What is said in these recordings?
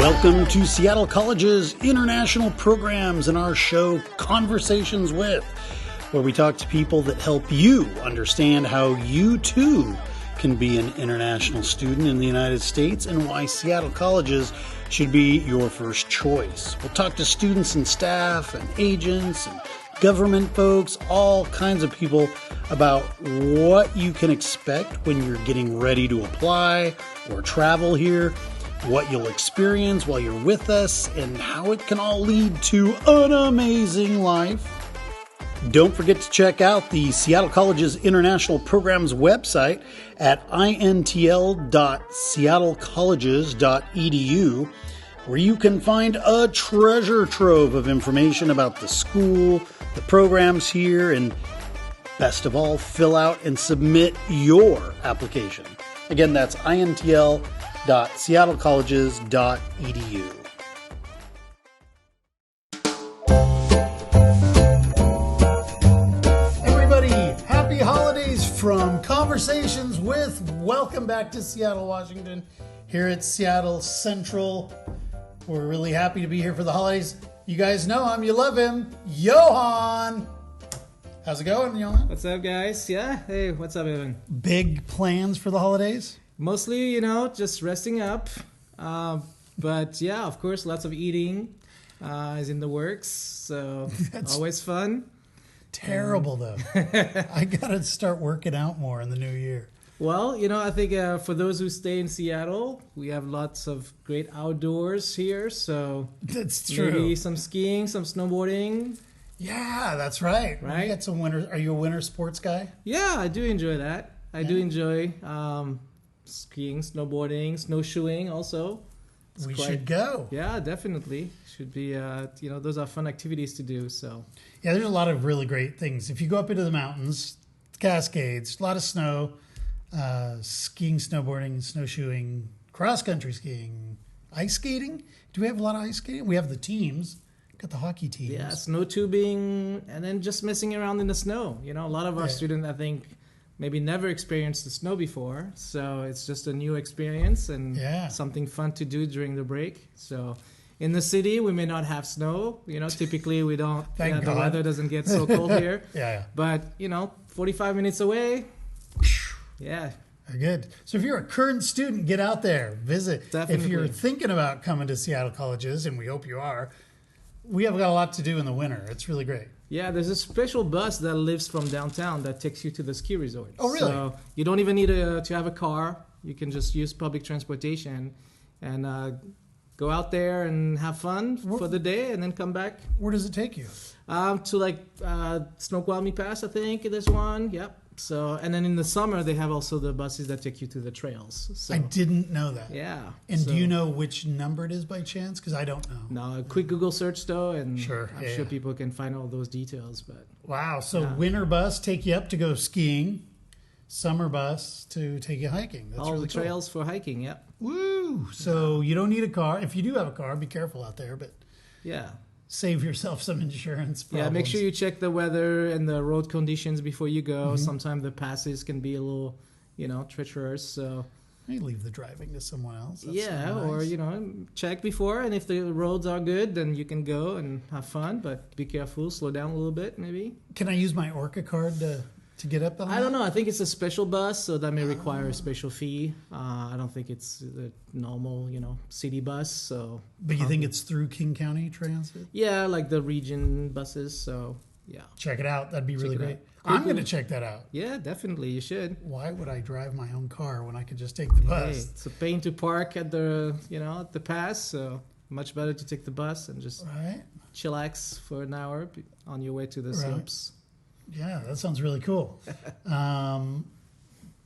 Welcome to Seattle College's international programs and our show Conversations With, where we talk to people that help you understand how you too can be an international student in the United States and why Seattle Colleges should be your first choice. We'll talk to students and staff and agents and government folks, all kinds of people about what you can expect when you're getting ready to apply or travel here, what you'll experience while you're with us, and how it can all lead to an amazing life. Don't forget to check out the Seattle College's International Programs website at intl.seattlecolleges.edu, where you can find a treasure trove of information about the school, the programs here, and best of all, fill out and submit your application. Again, that's intl.seattlecolleges.edu. Everybody, happy holidays from Conversations With. Welcome back to Seattle, Washington, here at Seattle Central. We're really happy to be here for the holidays. You guys know him, you love him, Johan. How's it going, Johan? What's up, guys? Yeah, hey, what's up, Evan? Big plans for the holidays? Mostly, just resting up. But yeah, of course, lots of eating is in the works. So that's always fun. Terrible, though. I got to start working out more in the new year. Well, I think for those who stay in Seattle, we have lots of great outdoors here. So that's true. Maybe some skiing, some snowboarding. Yeah, that's right. You got some winter. Are you a winter sports guy? Yeah, I do enjoy that. I do enjoy skiing, snowboarding, snowshoeing also. We should go. Yeah, definitely. Should be, those are fun activities to do. So yeah, there's a lot of really great things. If you go up into the mountains, Cascades, a lot of snow, skiing, snowboarding, snowshoeing, cross-country skiing, ice skating. Do we have a lot of ice skating? We have the teams. Got the hockey teams. Yeah, snow tubing, and then just messing around in the snow. A lot of our students, I think, maybe never experienced the snow before. So it's just a new experience and something fun to do during the break. So in the city, we may not have snow. Typically we don't. Thank God. The weather doesn't get so cold here. Yeah. But, 45 minutes away. Yeah. Good. So if you're a current student, get out there, visit. Definitely. If you're thinking about coming to Seattle Colleges, and we hope you are, we have got a lot to do in the winter. It's really great. Yeah, there's a special bus that lives from downtown that takes you to the ski resort. Oh, really? So you don't even need to have a car. You can just use public transportation and go out there and have fun for the day and then come back. Where does it take you? To Snoqualmie Pass, I think there's one. Yep. So, and then in the summer, they have also the buses that take you to the trails. So, I didn't know that. Yeah. And do you know which number it is by chance? Because I don't know. No, a quick Google search though, and sure people can find all those details. But wow, so winter bus take you up to go skiing, summer bus to take you hiking. That's all really the trails for hiking. Yep. Woo! So you don't need a car. If you do have a car, be careful out there. But yeah. Save yourself some insurance problems. Yeah, make sure you check the weather and the road conditions before you go. Mm-hmm. Sometimes the passes can be a little, treacherous. So you leave the driving to someone else. That's nice. Or check before, and if the roads are good, then you can go and have fun. But be careful, slow down a little bit, maybe. Can I use my Orca card to get up on that? I don't know. I think it's a special bus, so that may require a special fee. I don't think it's a normal, city bus. So, but you think it's through King County Transit? Yeah, like the region buses. So, yeah. Check it out. That'd be really great. I'm going to check that out. Yeah, definitely. You should. Why would I drive my own car when I could just take the bus? Hey, it's a pain to park at the, at the pass. So much better to take the bus and just chillax for an hour on your way to the slopes. Yeah, that sounds really cool.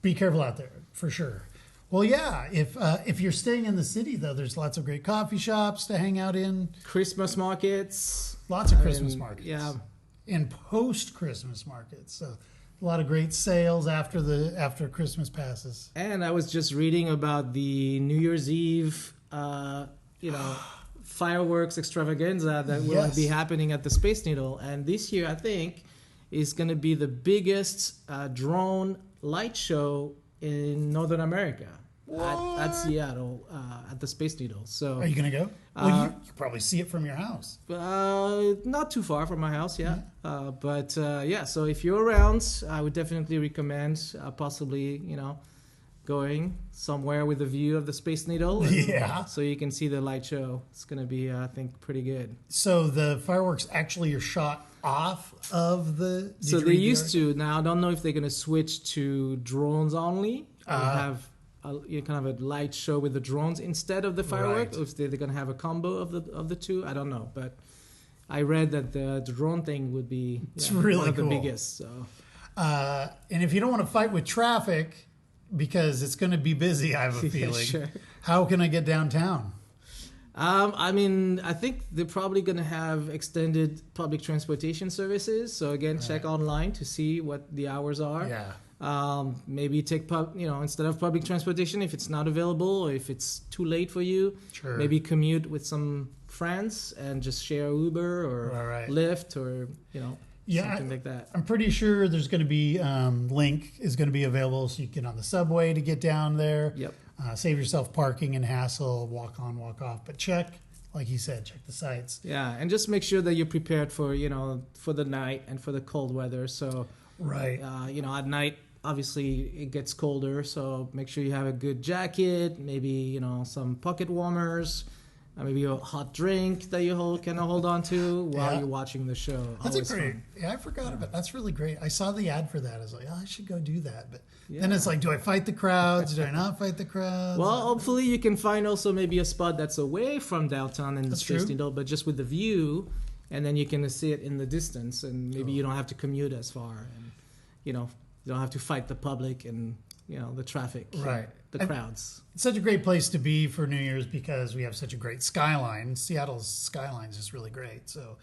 Be careful out there, for sure. Well, yeah, if you're staying in the city, though, there's lots of great coffee shops to hang out in. Christmas markets. Lots of Christmas markets. Yeah. And post-Christmas markets. So a lot of great sales after Christmas passes. And I was just reading about the New Year's Eve, fireworks extravaganza that will be happening at the Space Needle. And this year, I think, is going to be the biggest drone light show in Northern America. at Seattle at the Space Needle. So are you gonna go? Well, you probably see it from your house. Not too far from my house, yeah. So if you're around, I would definitely recommend possibly going somewhere with a view of the Space Needle. So you can see the light show. It's going to be, I think, pretty good. So the fireworks actually are shot off of the... So they used to. Now, I don't know if they're going to switch to drones only. Have kind of a light show with the drones instead of the fireworks. Right. Or if they're going to have a combo of the two. I don't know. But I read that the drone thing would be really one of cool. the biggest. So. And if you don't want to fight with traffic... because it's going to be busy, I have a feeling. Sure. How can I get downtown? I think they're probably going to have extended public transportation services. So again, check online to see what the hours are. Yeah. Maybe take instead of public transportation, if it's not available or if it's too late for you, maybe commute with some friends and just share Uber or Lyft or something like that. I'm pretty sure there's going to be Link is going to be available, so you can get on the subway to get down there. Yep. Save yourself parking and hassle, walk on, walk off. But like you said, check the sites. Yeah, and just make sure that you're prepared for for the night and for the cold weather. So at night, obviously it gets colder, so make sure you have a good jacket, maybe some pocket warmers. Maybe a hot drink that you can hold on to while you're watching the show. That's a great. I forgot about. That's really great. I saw the ad for that. I was like, I should go do that. But then it's like, do I fight the crowds? Do I not fight the crowds? Well, hopefully you can find also maybe a spot that's away from downtown and the Space Needle, but just with the view, and then you can see it in the distance, and maybe you don't have to commute as far, and you don't have to fight the public and the traffic, the crowds. It's such a great place to be for New Year's because we have such a great skyline. Seattle's skyline is just really great. So,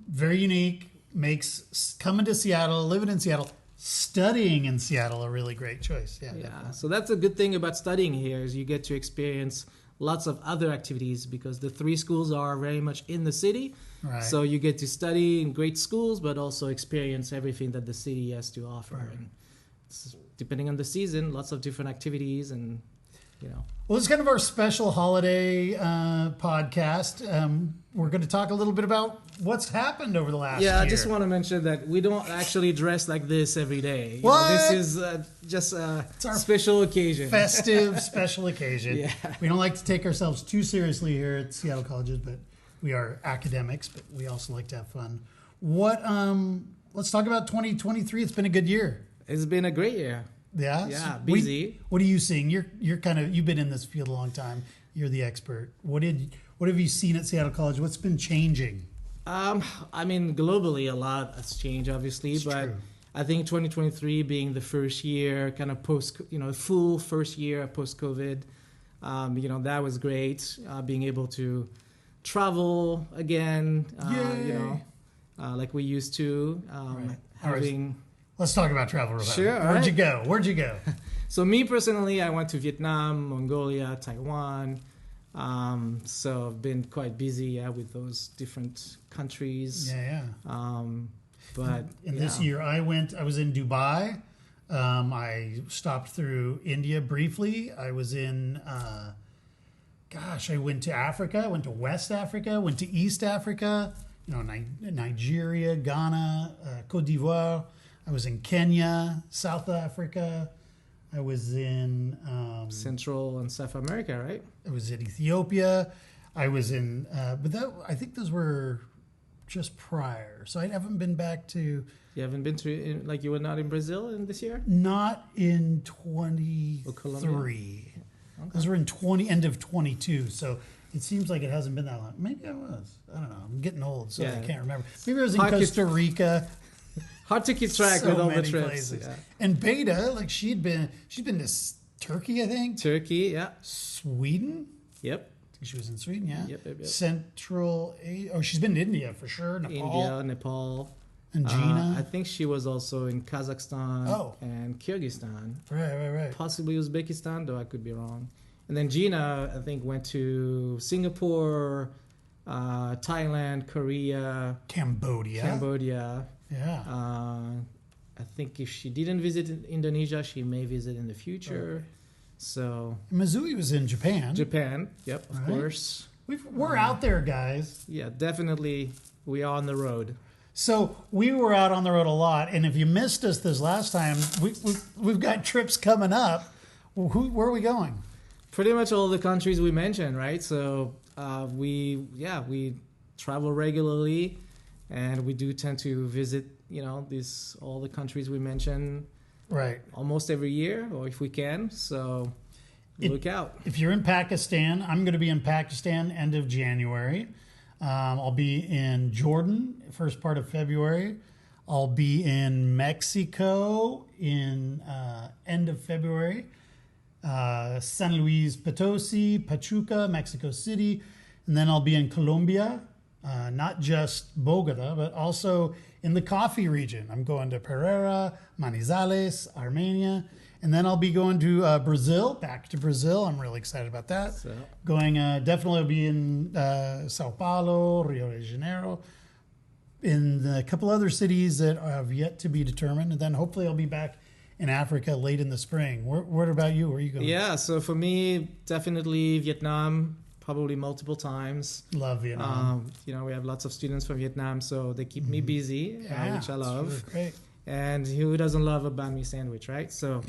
very unique. Makes coming to Seattle, living in Seattle, studying in Seattle a really great choice. Yeah. So that's a good thing about studying here is you get to experience lots of other activities because the three schools are very much in the city. Right. So you get to study in great schools, but also experience everything that the city has to offer. Right. And depending on the season, lots of different activities and, Well, it's kind of our special holiday podcast. We're going to talk a little bit about what's happened over the last year. Yeah, I just want to mention that we don't actually dress like this every day. What? This is just a special occasion. Festive special occasion. Yeah. We don't like to take ourselves too seriously here at Seattle Colleges, but we are academics, but we also like to have fun. Let's talk about 2023. It's been a good year. It's been a great year. Yeah. Yeah, busy. What are you seeing? You've been in this field a long time. You're the expert. What have you seen at Seattle College? What's been changing? Globally a lot has changed, obviously, but true. I think 2023 being the first year, kind of full first year post-COVID, that was great. Being able to travel again, like we used to, Let's talk about travel real fast. Sure. Where'd you go? So me personally, I went to Vietnam, Mongolia, Taiwan. So I've been quite busy with those different countries. Yeah. But this year I was in Dubai. I stopped through India briefly. I was in, I went to Africa. I went to West Africa, went to East Africa, Nigeria, Ghana, Cote d'Ivoire. I was in Kenya, South Africa. I was in Central and South America, right? I was in Ethiopia. I was in, I think those were just prior. So I haven't been back to. You haven't been to, you were not in Brazil this year? Not in 23. Okay. Those were in end of 22. So it seems like it hasn't been that long. Maybe I was. I don't know. I'm getting old, so I can't remember. Maybe I was in Costa Rica. Hard to keep track with all the trips. Yeah. And Beta, she'd been to Turkey, I think. Turkey, yeah. Sweden. Yep. I think she was in Sweden, yeah. Yep. Central Asia. Oh, she's been to India for sure. Nepal. And Gina. I think she was also in Kazakhstan and Kyrgyzstan. Right. Possibly Uzbekistan, though I could be wrong. And then Gina, I think, went to Singapore, Thailand, Korea. Cambodia. Yeah. I think if she didn't visit Indonesia, she may visit in the future. So Mizui was in Japan. Japan, yep, of course. We're out there, guys. Yeah, definitely. We are on the road. So we were out on the road a lot, and if you missed us this last time, we've got trips coming up. Where are we going? Pretty much all the countries we mentioned, right? So we travel regularly, and we do tend to visit, all the countries we mentioned. Right. Almost every year, or if we can. So look out. If you're in Pakistan, I'm going to be in Pakistan end of January. I'll be in Jordan first part of February. I'll be in Mexico in end of February. San Luis Potosi, Pachuca, Mexico City. And then I'll be in Colombia, not just Bogota, but also in the coffee region. I'm going to Pereira, Manizales, Armenia. And then I'll be going to Brazil, back to Brazil. I'm really excited about that. So. Definitely I'll be in Sao Paulo, Rio de Janeiro, in a couple other cities that have yet to be determined. And then hopefully I'll be back in Africa late in the spring. What about you? Where are you going? Yeah, so for me, definitely Vietnam, probably multiple times. Love Vietnam. We have lots of students from Vietnam, so they keep me busy, which I love. Really great. And who doesn't love a banh mi sandwich, right? So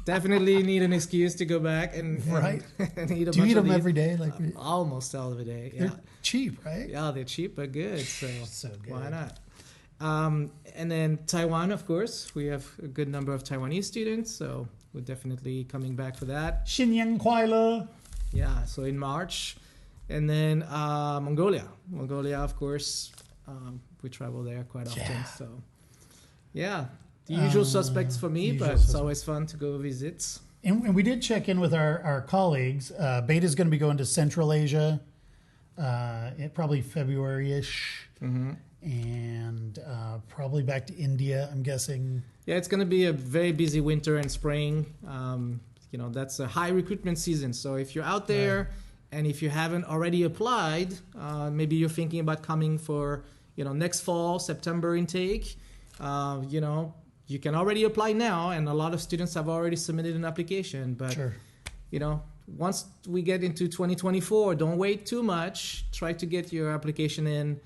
definitely need an excuse to go back and eat a bunch. Do you eat them every day? Almost all of the day. Yeah. They're cheap, right? Yeah, they're cheap but good. So good. Why not? And then Taiwan, of course. We have a good number of Taiwanese students, so we're definitely coming back for that. Xinyan Kuai. Yeah, so in March. And then Mongolia. Mongolia, of course. We travel there quite often. So, yeah, the usual suspects for me, but it's always fun to go visit. And we did check in with our colleagues. Beta's going to be going to Central Asia, probably February-ish. Mm-hmm. And probably back to India, I'm guessing. Yeah, it's going to be a very busy winter and spring. That's a high recruitment season. So if you're out there and if you haven't already applied, maybe you're thinking about coming for, next fall, September intake, you can already apply now. And a lot of students have already submitted an application. But, once we get into 2024, don't wait too much. Try to get your application in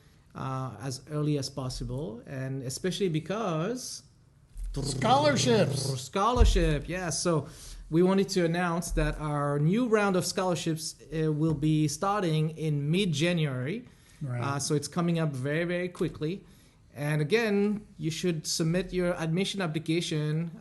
as early as possible, and especially because scholarship, yeah. So we wanted to announce that our new round of scholarships will be starting in mid-January. Right. So it's coming up very, very quickly. And again, you should submit your admission application,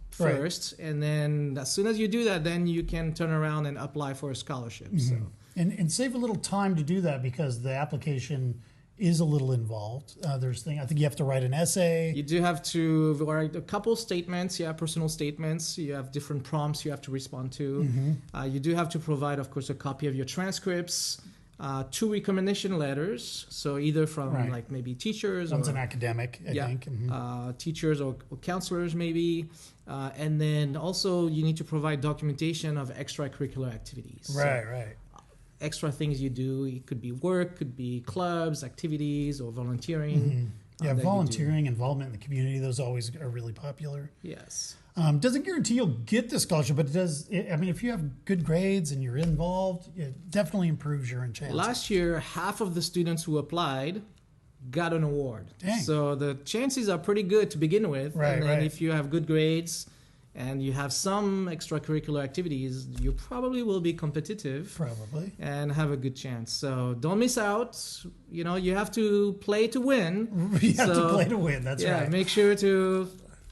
first, and then as soon as you do that, then you can turn around and apply for a scholarship. Mm-hmm. So. And save a little time to do that because the application is a little involved. I think you have to write an essay. You do have to write a couple statements, personal statements. You have different prompts you have to respond to. Mm-hmm. You do have to provide, of course, a copy of your transcripts, 2 recommendation letters. So either from maybe teachers. One's an academic, I think. Mm-hmm. Teachers or counselors maybe. And then also you need to provide documentation of extracurricular activities. Right. Extra things you do. It could be work, could be clubs, activities, or volunteering. Mm-hmm. Yeah, volunteering, involvement in the community, those always are really popular. Yes. Doesn't guarantee you'll get the scholarship, but it does. If you have good grades and you're involved, it definitely improves your chances. Last year, half of the students who applied got an award. Dang. So the chances are pretty good to begin with. Right, and then if you have good grades and you have some extracurricular activities, you probably will be competitive. Probably. And have a good chance. So don't miss out. You have to play to win. You have to play to win, that's right. Yeah, make sure to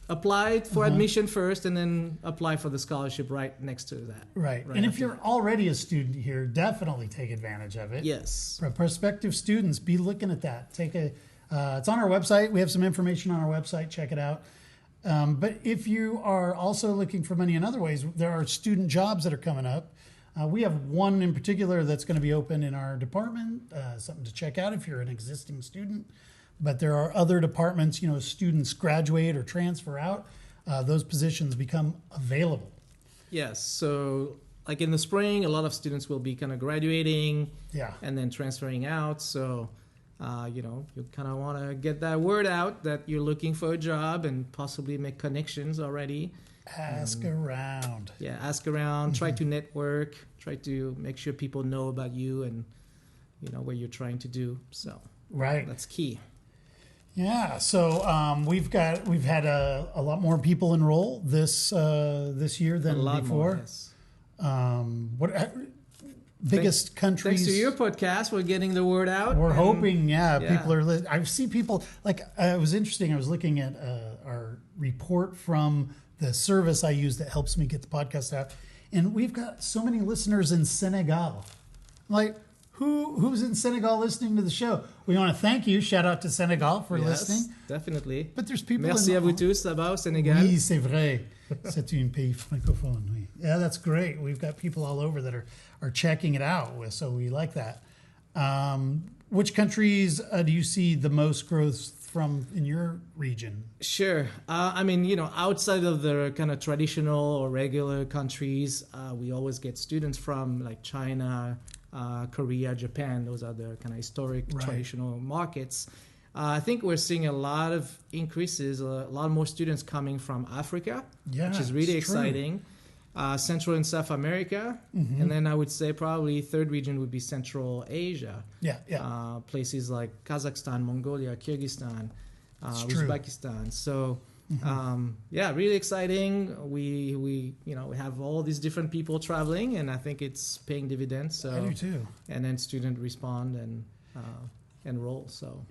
apply for admission first and then apply for the scholarship right next to that. Right. And if you're already a student here, definitely take advantage of it. Yes. For prospective students, be looking at that. It's on our website. We have some information on our website. Check it out. But if you are also looking for money in other ways, there are student jobs that are coming up. We have one in particular that's going to be open in our department, something to check out if you're an existing student. But there are other departments, students graduate or transfer out, those positions become available. Yes. So like in the spring, a lot of students will be kind of graduating and then transferring out. So you kind of want to get that word out that you're looking for a job and possibly make connections already. Ask around. Yeah, ask around. Try to network. Try to make sure people know about you and what you're trying to do. So that's key. Yeah. So we've had a lot more people enroll this year than before. More, yes. What biggest countries? Thanks to your podcast, we're getting the word out. We're hoping, people are. I see people it was interesting. I was looking at our report from the service I use that helps me get the podcast out, and we've got so many listeners in Senegal. Like, who's in Senegal listening to the show? We want to thank you. Shout out to Senegal for listening. Definitely. But there's people. Merci à vous tous là-bas au Sénégal. Oui, c'est vrai. C'est un pays francophone. Oui. Yeah, that's great. We've got people all over that are checking it out, so we like that. Which countries do you see the most growth from in your region? Sure. Outside of the kind of traditional or regular countries, we always get students from like China, Korea, Japan. Those are the kind of historic, traditional markets. I think we're seeing a lot of increases, a lot more students coming from Africa, which is really exciting. Central and South America, and then I would say probably third region would be Central Asia. Places like Kazakhstan, Mongolia, Kyrgyzstan, Uzbekistan. So, really exciting. We have all these different people traveling, and I think it's paying dividends. So I do too. And then students respond and enroll. So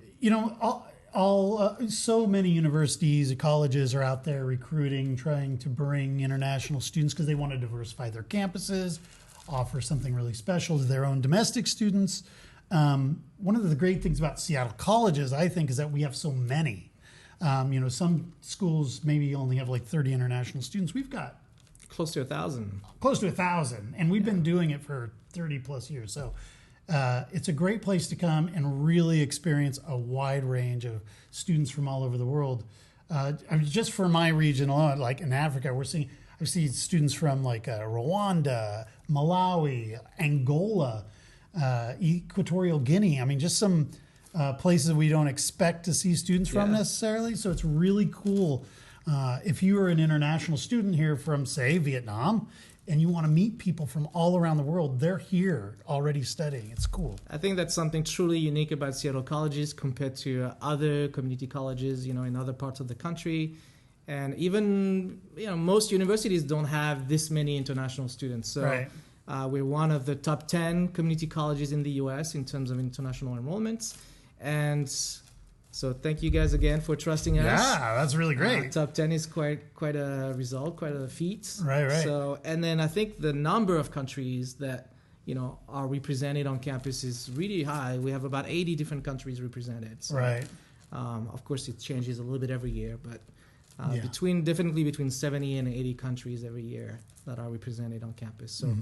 so many universities and colleges are out there recruiting, trying to bring international students because they want to diversify their campuses, offer something really special to their own domestic students. One of the great things about Seattle colleges, I think, is that we have so many. Some schools maybe only have like 30 international students. We've got close to 1,000. Close to 1,000, and we've been doing it for 30 plus years. So it's a great place to come and really experience a wide range of students from all over the world. Just for my region alone, like in Africa, I see students from like Rwanda, Malawi, Angola, Equatorial Guinea. I mean, just some places we don't expect to see students from necessarily. So it's really cool. If you are an international student here from, say, Vietnam, and you want to meet people from all around the world, they're here already studying. It's cool. I think that's something truly unique about Seattle colleges compared to other community colleges, in other parts of the country. And even, most universities don't have this many international students. So we're one of the top 10 community colleges in the U.S. in terms of international enrollments. And so thank you guys again for trusting us. Yeah, that's really great. Top 10 is quite a result, quite a feat. Right. So, and then I think the number of countries that, are represented on campus is really high. We have about 80 different countries represented. So, of course, it changes a little bit every year, but between 70 and 80 countries every year that are represented on campus. So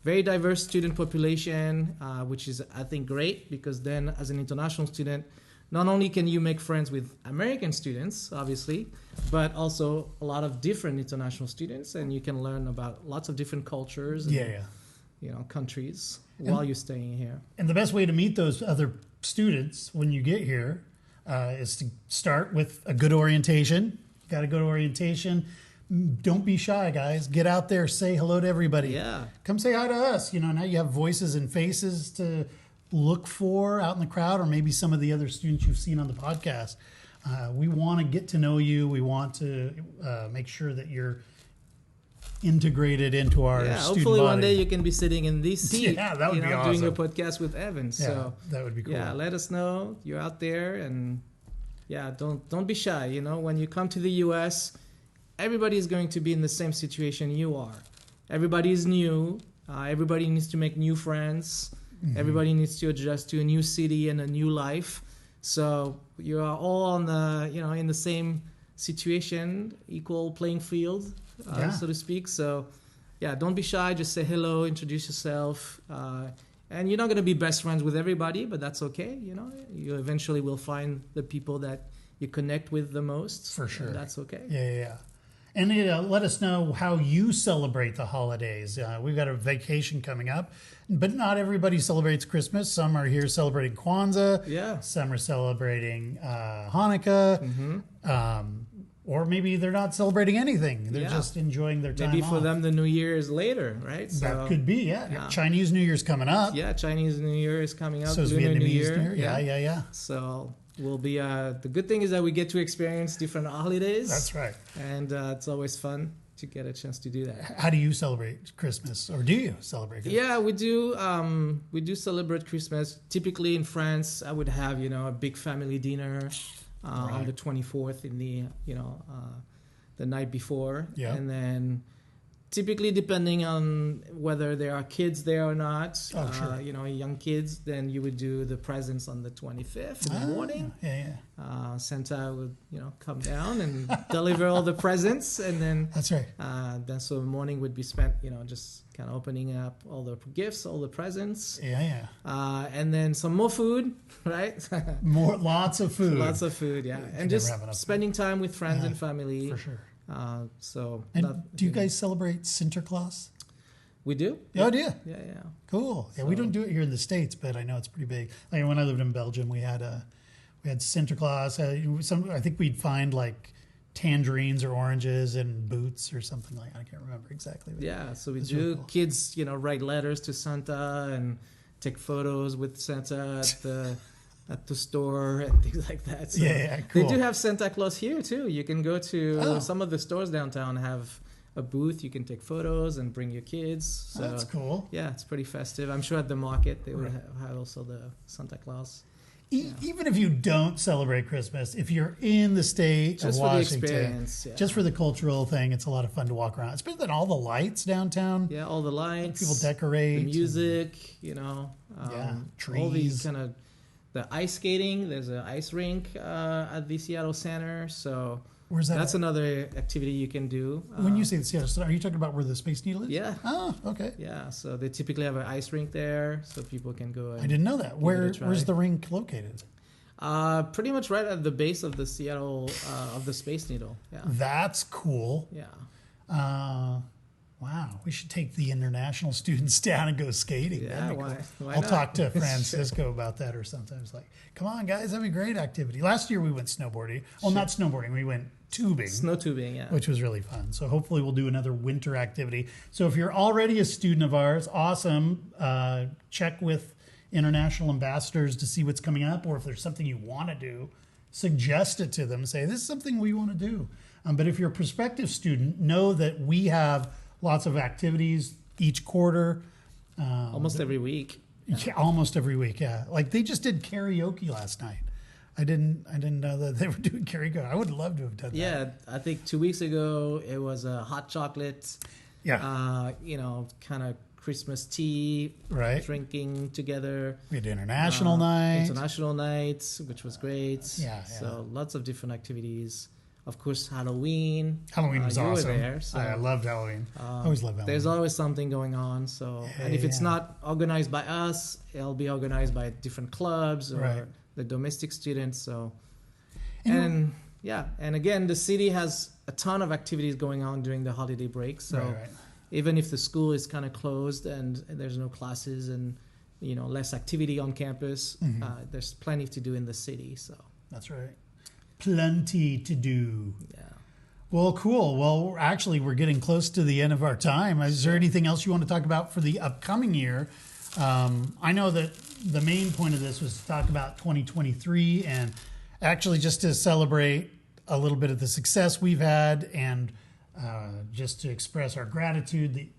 very diverse student population, which is, I think, great, because then as an international student, not only can you make friends with American students, obviously, but also a lot of different international students, and you can learn about lots of different cultures and countries while you're staying here. And the best way to meet those other students when you get here is to start with a good orientation. Got a good orientation. Don't be shy, guys. Get out there, say hello to everybody. Yeah. Come say hi to us. Now you have voices and faces to look for out in the crowd, or maybe some of the other students you've seen on the podcast. We want to get to know you. We want to make sure that you're integrated into our student hopefully body. One day you can be sitting in this seat. Yeah, that would be awesome. Doing a podcast with Evan. So that would be cool. Yeah, let us know you're out there, and don't be shy. When you come to the U.S., everybody is going to be in the same situation you are. Everybody is new. Everybody needs to make new friends. Everybody needs to adjust to a new city and a new life. So you are all on the, in the same situation, equal playing field, so to speak. So, don't be shy. Just say hello, introduce yourself. And you're not going to be best friends with everybody, but that's okay. You eventually will find the people that you connect with the most. For sure. That's okay. Yeah. And let us know how you celebrate the holidays. We've got a vacation coming up, but not everybody celebrates Christmas. Some are here celebrating Kwanzaa. Yeah. Some are celebrating Hanukkah. Or maybe they're not celebrating anything. They're just enjoying their time Maybe for off. them the New Year is later, right? So, that could be, yeah. Chinese New Year's coming up. Yeah, Chinese New Year is coming up. So is Vietnamese New Year. Yeah. So we'll be, the good thing is that we get to experience different holidays. That's right. And it's always fun to get a chance to do that. How do you celebrate Christmas? Or do you celebrate Christmas? Yeah, we do. We do celebrate Christmas. Typically in France, I would have, a big family dinner on the 24th in the night before. Yeah. And then typically depending on whether there are kids there or not, sure. Young kids, then you would do the presents on the 25th in the morning. Yeah. Santa would, come down and deliver all the presents. And then that's right. Then so the morning would be spent, just kind of opening up all the gifts, all the presents. Yeah. And then some more food, right? Lots of food. Lots of food, yeah. And just spending time with friends and family. For sure. Do you guys celebrate Sinterklaas? We do. Oh, do you? Yeah. Cool. Yeah, we don't do it here in the States, but I know it's pretty big. Like when I lived in Belgium, we had Sinterklaas. I think we'd find like tangerines or oranges and boots or something like. I can't remember exactly. Yeah, so we do. Really cool. Kids, write letters to Santa and take photos with Santa at the store and things like that. So cool. They do have Santa Claus here too. You can go to some of the stores downtown, have a booth. You can take photos and bring your kids. So, that's cool. Yeah, it's pretty festive. I'm sure at the market they would have also the Santa Claus. Even if you don't celebrate Christmas, if you're in the state just of Washington, for the experience, just for the cultural thing, it's a lot of fun to walk around. Especially all the lights downtown. Yeah, all the lights. People decorate. The music, trees. All these kind of, the ice skating. There's an ice rink at the Seattle Center. So where's that? That's another activity you can do. When you say the Seattle Center, are you talking about where the Space Needle is? Yeah. Oh, okay. Yeah, so they typically have an ice rink there, so people can go. I didn't know that. Where's the rink located? Pretty much right at the base of the Seattle of the Space Needle. Yeah. That's cool. Yeah. Wow, we should take the international students down and go skating. Yeah, why not? I'll talk to Francisco about that or something. It's like, come on, guys, that'd be a great activity. Last year we went snowboarding. Well, not snowboarding. We went tubing. Snow tubing, yeah. Which was really fun. So hopefully we'll do another winter activity. So if you're already a student of ours, awesome. Check with international ambassadors to see what's coming up, or if there's something you want to do, suggest it to them. Say, this is something we want to do. But if you're a prospective student, know that we have lots of activities each quarter. Almost every week. Yeah, almost every week, yeah. Like they just did karaoke last night. I didn't know that they were doing karaoke. I would love to have done that. Yeah, I think 2 weeks ago it was a hot chocolate. Yeah. Kind of Christmas tea. Right. Drinking together. We had international night. International night, which was great. Yeah. So lots of different activities. Of course, Halloween. Halloween was awesome. You were there, so, I loved Halloween. I always loved Halloween. There's always something going on. So, and if it's not organized by us, it'll be organized by different clubs or the domestic students. So, and again, the city has a ton of activities going on during the holiday break. So, even if the school is kind of closed and there's no classes and less activity on campus, there's plenty to do in the city. So that's right. Plenty to do. Yeah. Well, cool. Well, actually, we're getting close to the end of our time. Is there anything else you want to talk about for the upcoming year? I know that the main point of this was to talk about 2023 and actually just to celebrate a little bit of the success we've had and just to express our gratitude.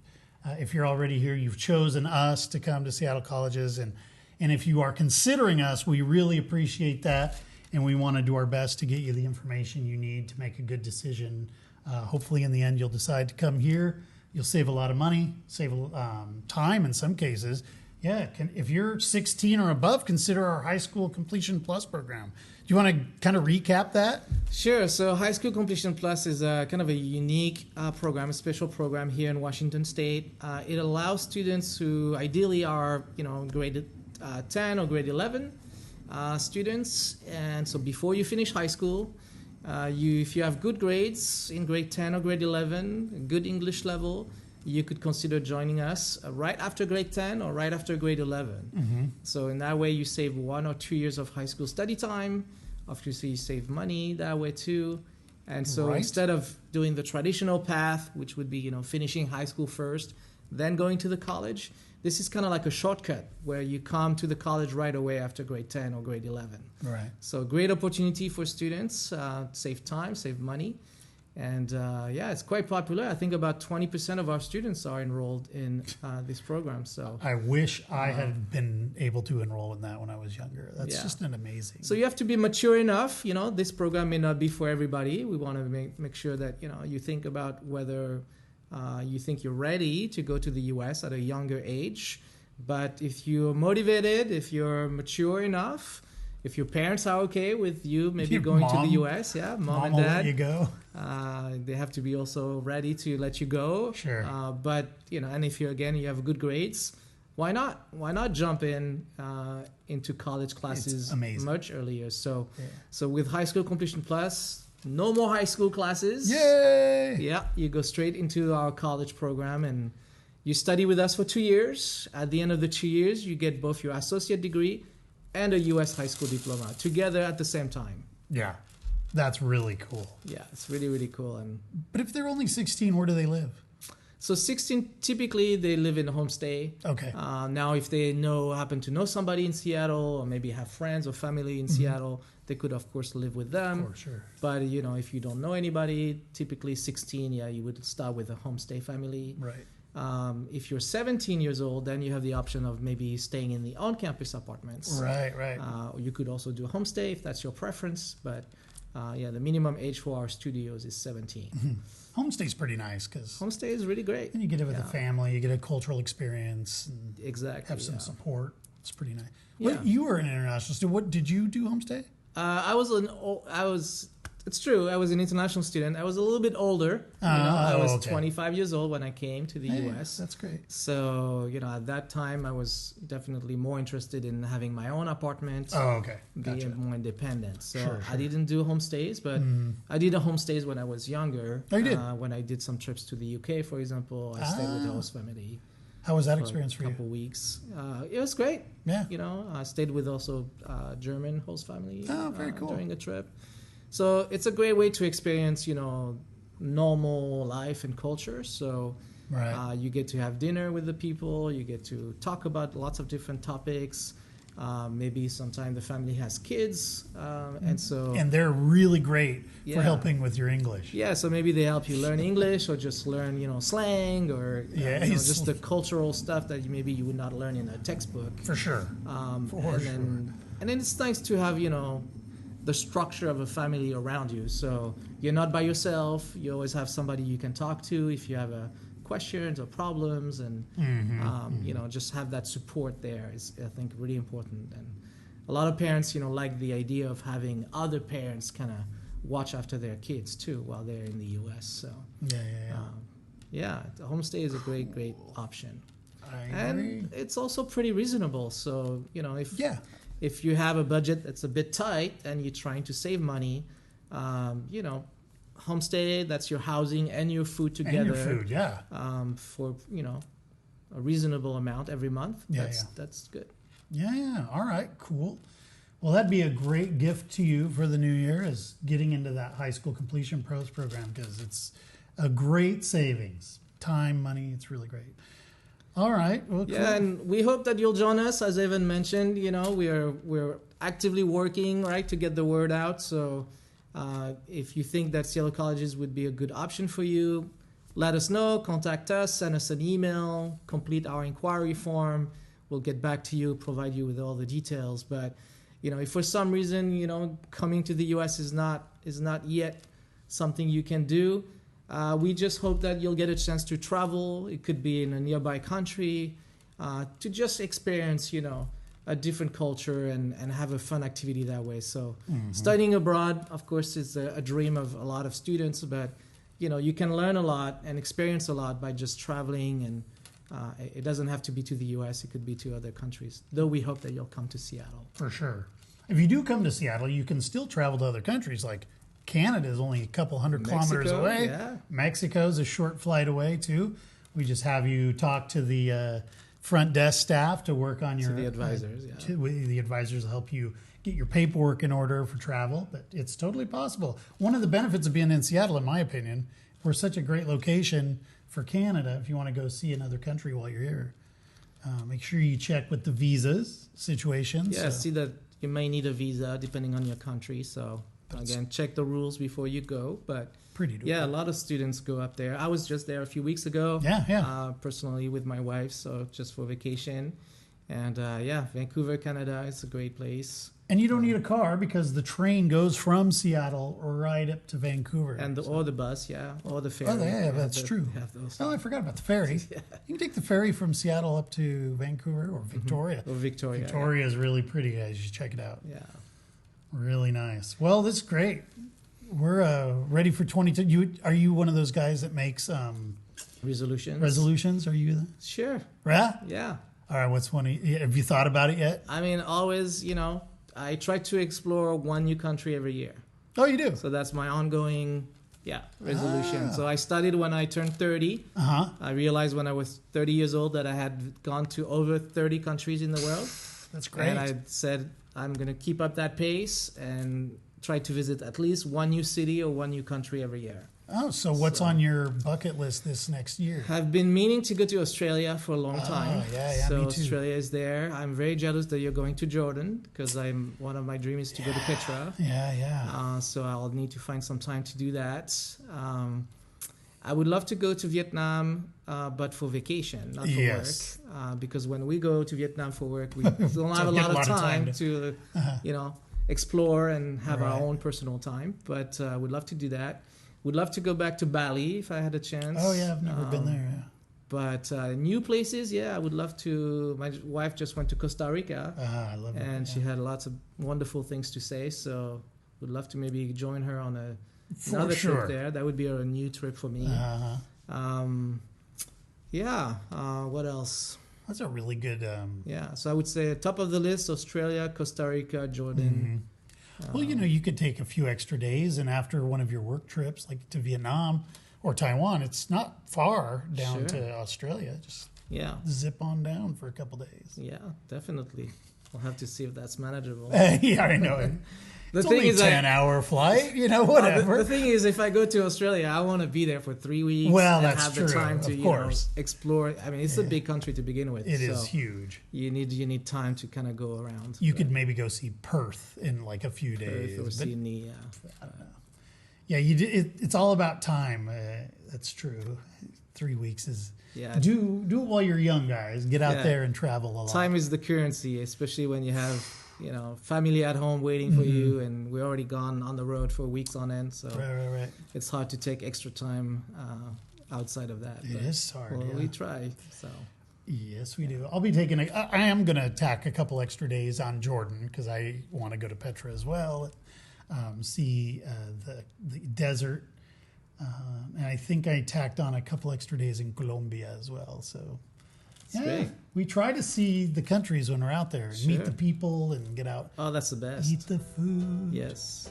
If you're already here, you've chosen us to come to Seattle Colleges. And if you are considering us, we really appreciate that. And we want to do our best to get you the information you need to make a good decision. Hopefully, in the end, you'll decide to come here. You'll save a lot of money, save time in some cases. Yeah, if you're 16 or above, consider our High School Completion Plus program. Do you want to kind of recap that? Sure. So High School Completion Plus is kind of a unique program, a special program here in Washington State. It allows students who ideally are, grade 10 or grade 11, students, and so before you finish high school, if you have good grades in grade 10 or grade 11, a good English level, you could consider joining us right after grade 10 or right after grade 11. Mm-hmm. So in that way, you save 1 or 2 years of high school study time. Obviously, you save money that way too. And so instead of doing the traditional path, which would be, finishing high school first, then going to the college, this is kind of like a shortcut where you come to the college right away after grade 10 or grade 11. Right. So great opportunity for students, save time, save money. And it's quite popular. I think about 20% of our students are enrolled in this program. So I wish I had been able to enroll in that when I was younger. That's just an amazing. So you have to be mature enough. This program may not be for everybody. We want to make sure that you think about whether you think you're ready to go to the U.S. at a younger age. But if you're motivated, if you're mature enough, if your parents are okay with you maybe going to the U.S., mom and dad, will let you go. They have to be also ready to let you go. Sure. But and if you have good grades, why not? Why not jump into college classes much earlier? So with High School Completion Plus, no more high school classes. Yay! Yeah, you go straight into our college program and you study with us for 2 years. At the end of the 2 years, you get both your associate degree and a U.S. high school diploma together at the same time. Yeah, that's really cool. Yeah, it's really, really cool. But if they're only 16, where do they live? So 16, typically they live in a homestay. Okay. Now, if they happen to know somebody in Seattle or maybe have friends or family in Seattle, they could, of course, live with them. For sure. But, if you don't know anybody, typically 16, you would start with a homestay family. Right. If you're 17 years old, then you have the option of maybe staying in the on-campus apartments. Right. Or you could also do a homestay if that's your preference. But, the minimum age for our studios is 17. Homestay's pretty nice because homestay is really great. And you get it with a family, you get a cultural experience, and exactly have some support. It's pretty nice. Yeah. You were an international student. What did you do homestay? It's true. I was an international student. I was a little bit older. I was 25 years old when I came to the U.S. That's great. So, at that time, I was definitely more interested in having my own apartment. Oh, okay. Gotcha. Being more independent. So sure. I didn't do homestays, but I did a homestays when I was younger. Oh, you did? When I did some trips to the U.K., for example, I stayed with the host family. How was that experience for you? A couple weeks. It was great. Yeah. I stayed with also German host family. Oh, very cool. During a trip. So it's a great way to experience, normal life and culture. So you get to have dinner with the people. You get to talk about lots of different topics. Maybe sometime the family has kids. And they're really great for helping with your English. Yeah, so maybe they help you learn English or just learn, slang or just the cultural stuff that maybe you would not learn in a textbook. For sure. And then it's nice to have, the structure of a family around you. So you're not by yourself. You always have somebody you can talk to if you have questions or problems. And, just have that support there is, I think, really important. And a lot of parents, like the idea of having other parents kind of watch after their kids, too, while they're in the U.S. So, the homestay is a great, great option. And it's also pretty reasonable. So, if you have a budget that's a bit tight and you're trying to save money, homestay, that's your housing and your food together. And your food, for, a reasonable amount every month. That's good. Yeah. All right, cool. Well, that'd be a great gift to you for the new year is getting into that high school completion pros program because it's a great savings. Time, money, it's really great. All right. Well, cool. Yeah, and we hope that you'll join us. As Evan mentioned, we're actively working to get the word out. So if you think that Seattle colleges would be a good option for you, let us know. Contact us. Send us an email. Complete our inquiry form. We'll get back to you. Provide you with all the details. But if for some reason coming to the U.S. is not yet something you can do. We just hope that you'll get a chance to travel. It could be in a nearby country to just experience, a different culture and have a fun activity that way. So studying abroad, of course, is a dream of a lot of students, but, you can learn a lot and experience a lot by just traveling. And it doesn't have to be to the U.S. It could be to other countries, though we hope that you'll come to Seattle. For sure. If you do come to Seattle, you can still travel to other countries like Canada is only a couple hundred kilometers away. Yeah. Mexico's a short flight away, too. We just have you talk to the front desk staff to work on your... the advisors, the advisors will help you get your paperwork in order for travel, but it's totally possible. One of the benefits of being in Seattle, in my opinion, we're such a great location for Canada if you want to go see another country while you're here. Make sure you check with the visas situation. Yeah, see that you may need a visa depending on your country. So again, check the rules before you go. But pretty doable. Yeah, a lot of students go up there. I was just there a few weeks ago. Personally with my wife, so just for vacation. And Vancouver, Canada, it's a great place. And you don't need a car because the train goes from Seattle right up to Vancouver. And or the bus, or the ferry. Oh, yeah, that's true. Oh, I forgot about the ferry. You can take the ferry from Seattle up to Vancouver or Victoria. Or Victoria. Victoria is really pretty, guys. You should check it out. Yeah. Really nice. Well, this is great. We're ready for 22. Are you one of those guys that makes resolutions? Resolutions? Are you? Sure. Yeah? Yeah. All right. What's one? Have you thought about it yet? I mean, always, I try to explore one new country every year. Oh, you do? So that's my ongoing, resolution. So I studied when I turned 30. I realized when I was 30 years old that I had gone to over 30 countries in the world. That's great. And I said, I'm going to keep up that pace and try to visit at least one new city or one new country every year. Oh, so what's on your bucket list this next year? I've been meaning to go to Australia for a long time. So me too. Australia is there. I'm very jealous that you're going to Jordan because one of my dreams is to go to Petra. So I'll need to find some time to do that. I would love to go to Vietnam, but for vacation, not for work. Because when we go to Vietnam for work, we don't have a lot of time to explore and have our own personal time. But I would love to do that. Would love to go back to Bali if I had a chance. Oh, yeah, I've never been there. Yeah. But new places, I would love to. My wife just went to Costa Rica. I love it. And she had lots of wonderful things to say. So would love to maybe join her on another trip there. That would be a new trip for me. What else? That's a really good... so I would say top of the list, Australia, Costa Rica, Jordan. Well, you could take a few extra days, and after one of your work trips, like to Vietnam or Taiwan, it's not far down to Australia. Just zip on down for a couple days. Yeah, definitely. We'll have to see if that's manageable. Yeah, I know. It's only a 10-hour flight, whatever. The thing is, if I go to Australia, I want to be there for 3 weeks. Well, and that's have true. The time to explore. I mean, it's a big country to begin with. It is huge. You need time to kind of go around. You could maybe go see Perth in like a few days. Perth or Sydney, I don't know. Yeah, it's all about time. That's true. 3 weeks is... Yeah. Do it while you're young, guys. Get out there and travel a lot. Time is the currency, especially when you have... family at home waiting for you, and we're already gone on the road for weeks on end. So it's hard to take extra time outside of that. It is hard. Well, we try. So yes, we do. I'll be taking. I am going to tack a couple extra days on Jordan because I want to go to Petra as well, see the desert, and I think I tacked on a couple extra days in Colombia as well. So. Yeah, we try to see the countries when we're out there and meet the people and get out. Oh, that's the best. Eat the food. Yes.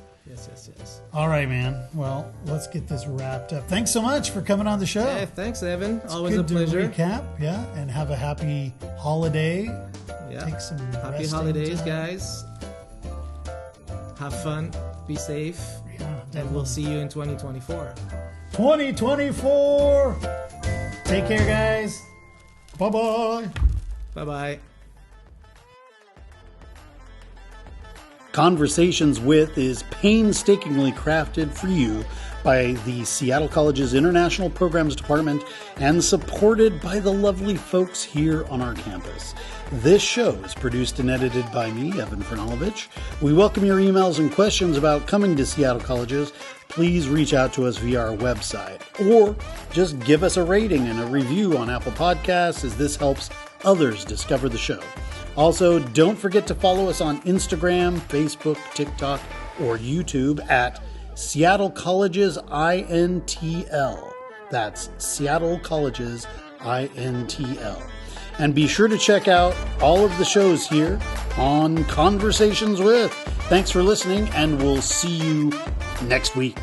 All right, man. Well, let's get this wrapped up. Thanks so much for coming on the show. Yeah, thanks, Evan. It's always a pleasure. To recap, and have a happy holiday. Yeah. Take some happy holidays, guys. Have fun. Be safe. Yeah, and we'll see you in 2024. 2024. Take care, guys. Bye-bye. Bye-bye. Conversations With is painstakingly crafted for you by the Seattle College's International Programs Department and supported by the lovely folks here on our campus. This show is produced and edited by me, Evan Franulovich. We welcome your emails and questions about coming to Seattle Colleges. Please reach out to us via our website or just give us a rating and a review on Apple Podcasts, as this helps others discover the show. Also, don't forget to follow us on Instagram, Facebook, TikTok, or YouTube at Seattle Colleges INTL. That's Seattle Colleges INTL. And be sure to check out all of the shows here on Conversations With. Thanks for listening, and we'll see you next week.